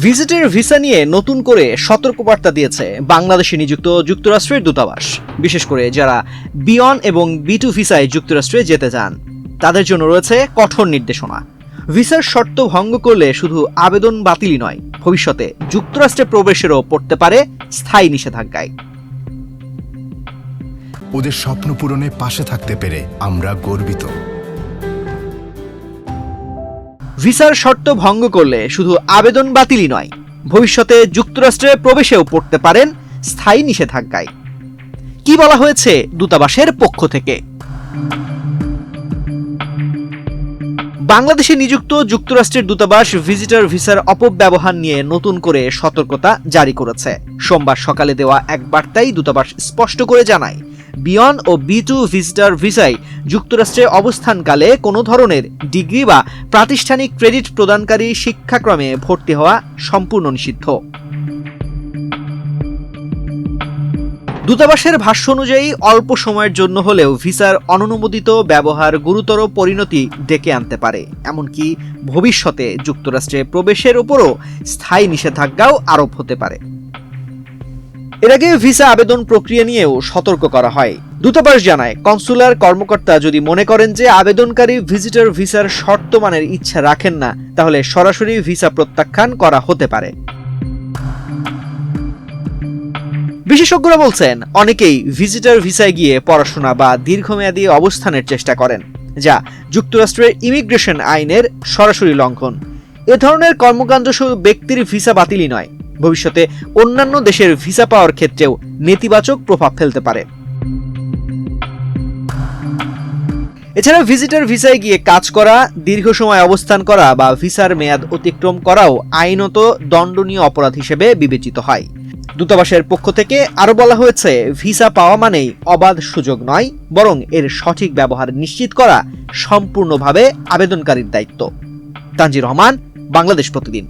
Visitor visa নিয়ে নতুন করে সতর্কবার্তা দিয়েছে বাংলাদেশে নিযুক্ত যুক্তরাষ্ট্রের দূতাবাস। বিশেষ করে যারা B1 এবং B2 ভিসায় যুক্তরাষ্ট্রে যেতে চান তাদের জন্য রয়েছে কঠোর নির্দেশনা। ভিসার শর্ত ভঙ্গ করলে শুধু আবেদন বাতিলই নয়, ভবিষ্যতে যুক্তরাষ্ট্রে প্রবেশেরও পড়তে পারে স্থায়ী নিষেধাজ্ঞায়। ওদের স্বপ্ন পূরণে পাশে থাকতে পেরে আমরা গর্বিত। ভিসার শর্ত ভঙ্গ করলে শুধু আবেদন বাতিলই নয়, ভবিষ্যতে যুক্তরাষ্ট্রে প্রবেশেও পড়তে পারেন স্থায়ী নিষেধাজ্ঞায়। কি বলা হয়েছে দূতাবাসের পক্ষ থেকে? বাংলাদেশে নিযুক্ত যুক্তরাষ্ট্রের দূতাবাস ভিজিটর ভিসার অপব্যবহার নিয়ে নতুন করে সতর্কতা জারি করেছে। সোমবার সকালে দেওয়া এক বার্তায় দূতাবাস স্পষ্ট করে জানায়, B1 ও B2 ভিজিটর ভিসায় যুক্তরাষ্ট্রে অবস্থানকালে কোনো ধরনের ডিগ্রি বা প্রাতিষ্ঠানিক ক্রেডিট প্রদানকারী শিক্ষাক্রমে ভর্তি হওয়া সম্পূর্ণ নিষিদ্ধ। দূতাবাসের ভাষ্য অনুযায়ী অল্প সময়ের জন্য হলেও ভিসার অননুমোদিত ব্যবহার গুরুতর পরিণতি ডেকে আনতে পারে, এমনকি ভবিষ্যতে যুক্তরাষ্ট্রে প্রবেশের উপরও স্থায়ী নিষেধাজ্ঞাও আরোপ হতে পারে। এর আগে ভিসা আবেদন প্রক্রিয়া নিয়েও সতর্ক করা হয়। দূতাবাস জানায়, কনসুলার কর্মকর্তা যদি মনে করেন যে আবেদনকারী ভিজিটর ভিসার শর্ত মানের ইচ্ছা রাখেন না, তাহলে সরাসরি ভিসা প্রত্যাখ্যান করা হতে পারে। বিশেষজ্ঞরা বলছেন, অনেকেই ভিজিটর ভিসায় গিয়ে পড়াশোনা বা দীর্ঘমেয়াদী অবস্থানের চেষ্টা করেন, যা যুক্তরাষ্ট্রের ইমিগ্রেশন আইনের সরাসরি লঙ্ঘন। এ ধরনের কর্মকাণ্ড শুধু ব্যক্তির ভিসা বাতিলই নয়, ভবিষ্যতে অন্যান্য দেশের ভিসা পাওয়ার ক্ষেত্রেও নেতিবাচক প্রভাব ফেলতে পারে। এছাড়া ভিজিটর ভিসায় গিয়ে কাজ করা, দীর্ঘ সময় অবস্থান করা বা ভিসার মেয়াদ অতিক্রম করাও আইনত দণ্ডনীয় অপরাধ হিসেবে বিবেচিত হয়। দূতাবাসের পক্ষ থেকে আরো বলা হয়েছে, ভিসা পাওয়া মানেই অবাধ সুযোগ নয়, বরং এর সঠিক ব্যবহার নিশ্চিত করা সম্পূর্ণভাবে আবেদনকারীর দায়িত্ব। তানজির রহমান, বাংলাদেশ প্রতিদিন।